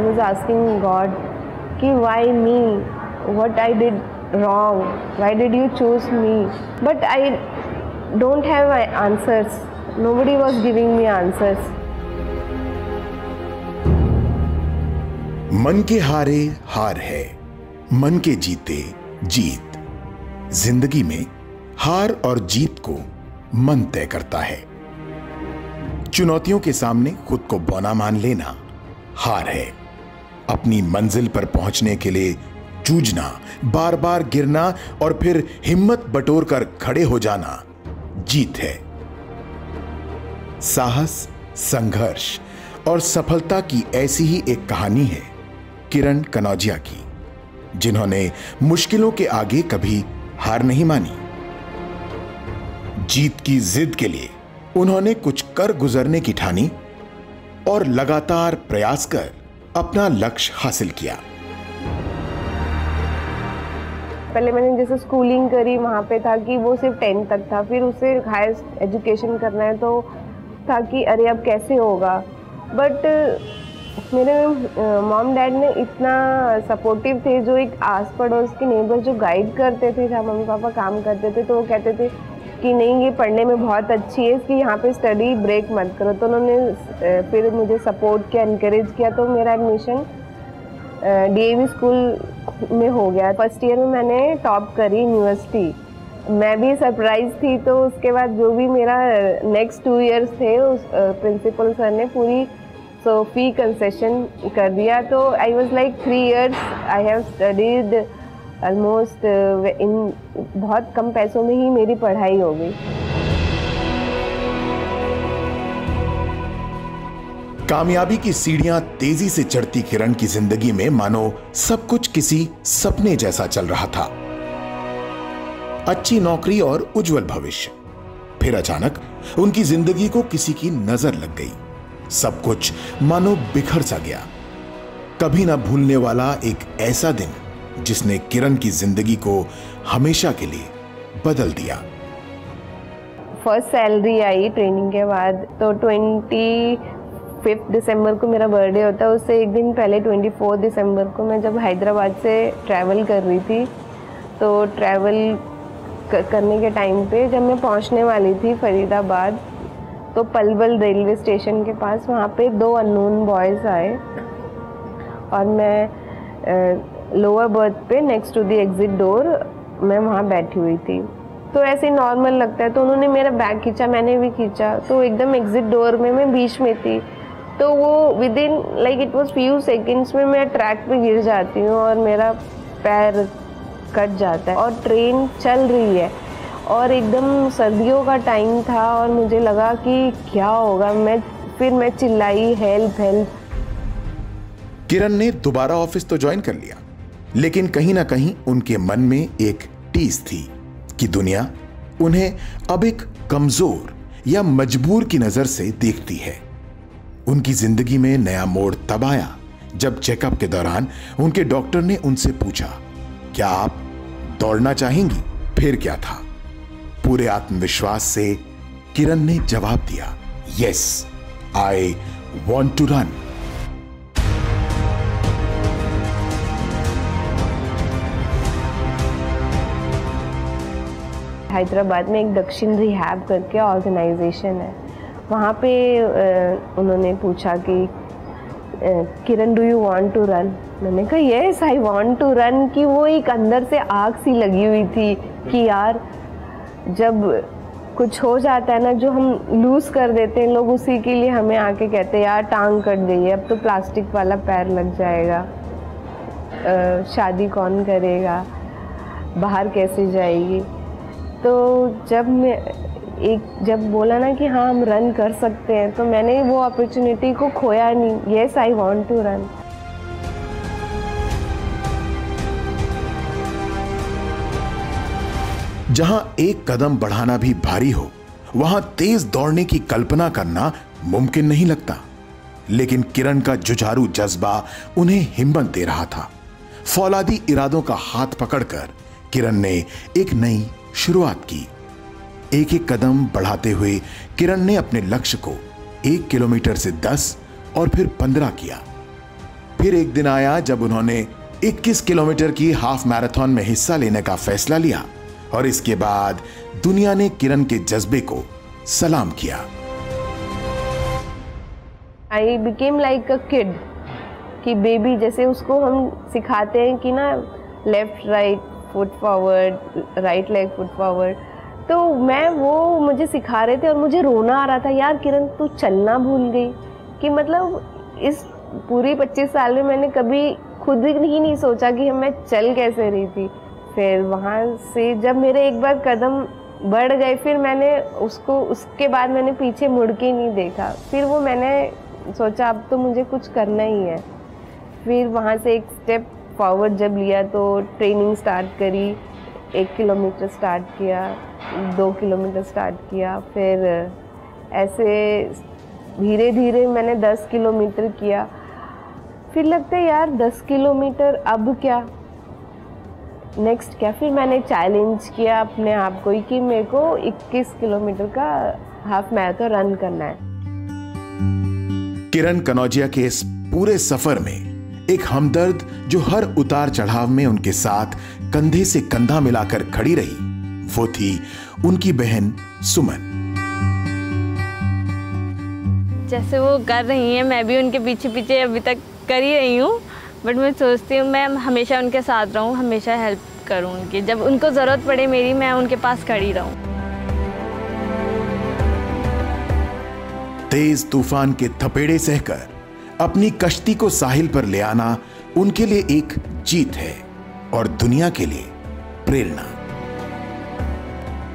I was asking God कि why me, what I did wrong, why did you choose me, but I don't have answers, nobody was giving me answers. मन के हारे हार है, मन के जीते जीत। जिंदगी में हार और जीत को मन तय करता है। चुनौतियों के सामने खुद को बौना मान लेना हार है। अपनी मंजिल पर पहुंचने के लिए जूझना, बार बार गिरना और फिर हिम्मत बटोर कर खड़े हो जाना जीत है। साहस, संघर्ष और सफलता की ऐसी ही एक कहानी है किरण कनौजिया की, जिन्होंने मुश्किलों के आगे कभी हार नहीं मानी। जीत की जिद के लिए उन्होंने कुछ कर गुजरने की ठानी और लगातार प्रयास कर अपना लक्ष्य हासिल किया। पहले मैंने जैसे स्कूलिंग करी, वहाँ पे था कि वो सिर्फ 10th तक था, फिर उससे हायर एजुकेशन करना है तो था कि अरे अब कैसे होगा। बट मेरे मॉम डैड ने इतना सपोर्टिव थे, जो एक आस पड़ोस के नेबर जो गाइड करते थे, जहाँ मम्मी पापा काम करते थे, तो वो कहते थे कि नहीं ये पढ़ने में बहुत अच्छी है, इसकी यहाँ पे स्टडी ब्रेक मत करो। तो उन्होंने फिर मुझे सपोर्ट किया, इनकरेज किया, तो मेरा एडमिशन DAV स्कूल में हो गया। फर्स्ट ईयर में मैंने टॉप करी यूनिवर्सिटी, मैं भी सरप्राइज थी। तो उसके बाद जो भी मेरा नेक्स्ट 2 इयर्स थे, उस प्रिंसिपल सर ने पूरी फी कंसेशन कर दिया। तो I was like 3 years I have studied almost in बहुत कम पैसों में ही मेरी पढ़ाई हो गई। कामयाबी की सीढ़ियां तेजी से चढ़ती किरण की जिंदगी में मानो सब कुछ किसी सपने जैसा चल रहा था। अच्छी नौकरी और उज्जवल भविष्य। फिर अचानक उनकी जिंदगी को किसी की नजर लग गई। सब कुछ मानो बिखर सा गया। कभी ना भूलने वाला एक ऐसा दिन जिसने किरण की जिंदगी को हमेशा के लिए बदल दिया। फर्स्ट सैलरी आई ट्रेनिंग के बाद, तो 25 दिसंबर को मेरा बर्थडे होता है। उससे एक दिन पहले 24 दिसंबर को मैं जब हैदराबाद से ट्रैवल कर रही थी, तो ट्रैवल करने के टाइम पे जब मैं पहुंचने वाली थी फरीदाबाद, तो पलवल रेलवे स्टेशन के पास वहाँ पे 2 अननोन बॉयज़ आए और मैं लोअर बर्थ पे next to the exit door मैं वहाँ बैठी हुई थी। तो ऐसे नॉर्मल लगता है, तो उन्होंने मेरा बैग खींचा, मैंने भी खींचा, तो एकदम एग्जिट डोर में मैं बीच में थी। तो वो with in like it was few seconds में मैं ट्रैक पे गिर जाती हूँ और मेरा पैर कट जाता है। और ट्रेन चल रही है और एकदम सर्दियों का टाइम था और मुझे लगा कि क्या होगा। फिर मैं चिल्लाई हेल्प हेल्प। किरण ने दोबारा ऑफिस तो ज्वाइन कर लिया, लेकिन कहीं ना कहीं उनके मन में एक टीस थी कि दुनिया उन्हें अब एक कमजोर या मजबूर की नजर से देखती है। उनकी जिंदगी में नया मोड़ तब आया जब चेकअप के दौरान उनके डॉक्टर ने उनसे पूछा, क्या आप दौड़ना चाहेंगी? फिर क्या था? पूरे आत्मविश्वास से किरण ने जवाब दिया, yes I want to run. Hyderabad में एक दक्षिण रिहैब करके ऑर्गेनाइजेशन है, वहाँ पे उन्होंने पूछा कि Kiran do you want to run? मैंने कहा yes I want to run. कि वो एक अंदर से आग सी लगी हुई थी कि यार जब कुछ हो जाता है ना, जो हम लूज कर देते हैं लोग, उसी के लिए हमें आके कहते हैं यार टांग कट गई है, अब तो प्लास्टिक वाला पैर लग जाएगा, शादी कौन करेगा, बाहर कैसे जाएगी। तो जब बोला ना कि हाँ हम रन कर सकते हैं, तो मैंने वो अपॉर्चुनिटी को खोया नहीं। Yes I want to run. जहां एक कदम बढ़ाना भी भारी हो, वहां तेज दौड़ने की कल्पना करना मुमकिन नहीं लगता। लेकिन किरण का जुझारू जज्बा उन्हें हिम्मत दे रहा था। फौलादी इरादों का हाथ पकड़कर किरण ने एक नई शुरुआत की। एक एक कदम बढ़ाते हुए किरण ने अपने लक्ष्य को 1 किलोमीटर से 10 और फिर 15 किया। फिर एक दिन आया जब उन्होंने 21 किलोमीटर की हाफ मैराथन में हिस्सा लेने का फैसला लिया और इसके बाद दुनिया ने किरण के जज्बे को सलाम किया। I became like a kid, कि बेबी जैसे उसको हम सिखाते हैं कि ना left right foot forward, right leg foot forward, तो मैं वो मुझे सिखा रहे थे और मुझे रोना आ रहा था, यार किरण तू चलना भूल गई। कि मतलब इस पूरी 25 साल में मैंने कभी खुद ही नहीं सोचा कि मैं चल कैसे रही थी। फिर वहाँ से जब मेरे एक बार कदम बढ़ गए, फिर मैंने उसके बाद मैंने पीछे मुड़ के नहीं देखा। फिर वो मैंने सोचा अब तो मुझे कुछ करना ही है। फिर वहाँ से एक स्टेप फॉरवर्ड जब लिया तो ट्रेनिंग स्टार्ट करी, 1 किलोमीटर स्टार्ट किया, 2 किलोमीटर स्टार्ट किया, फिर ऐसे धीरे धीरे मैंने 10 किलोमीटर किया। फिर लगता है यार 10 किलोमीटर अब क्या, नेक्स्ट क्या। फिर मैंने चैलेंज किया अपने आप को कि मेरे को 21 किलोमीटर का हाफ मैराथन रन करना है। किरण कनौजिया के इस पूरे सफर में एक हमदर्द जो हर उतार चढ़ाव में उनके साथ कंधे से कंधा मिलाकर खड़ी रही, वो थी उनकी बहन सुमन। जैसे वो कर रही हैं मैं भी उनके पीछे पीछे अभी तक कर ही रही हूँ, बट मैं सोचती हूँ मैं हमेशा उनके साथ रहूँ, हमेशा हेल्प करूँ उनकी, जब उनको ज़रूरत पड़े मेरी मैं उनके पास खड़ी रहूँ। तेज तूफान के थपेड़े सहकर अपनी कश्ती को साहिल पर ले आना उनके लिए एक जीत है और दुनिया के लिए प्रेरणा।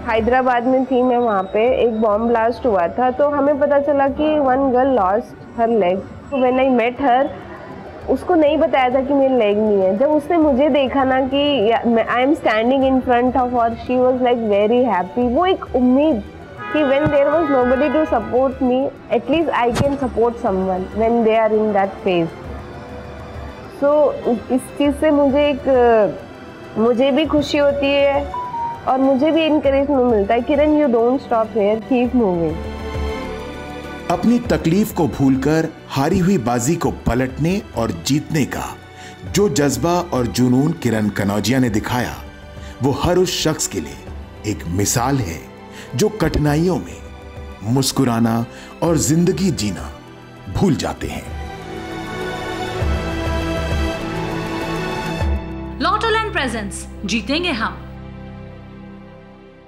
हैदराबाद में थी मैं, वहाँ पे एक बॉम्ब ब्लास्ट हुआ था, तो हमें पता चला कि one girl lost her leg. When I met her, उसको नहीं बताया था कि मेरी लेग नहीं है। जब उसने मुझे देखा ना कि I am standing in front of her, she was like very happy. वो एक उम्मीद कि when there was nobody to support me, at least I can support someone when they are in that phase. So इस चीज़ से मुझे भी खुशी होती है और मुझे भी इनकरेजमेंट मिलता है, Kiran you don't stop here, keep moving. अपनी तकलीफ को भूलकर हारी हुई बाजी को पलटने और जीतने का जो जज्बा और जुनून किरण कनौजिया ने दिखाया, वो हर उस शख्स के लिए एक मिसाल है जो कठिनाइयों में मुस्कुराना और जिंदगी जीना भूल जाते हैं। लॉटोलैंड प्रेजेंट्स, जीतेंगे हम।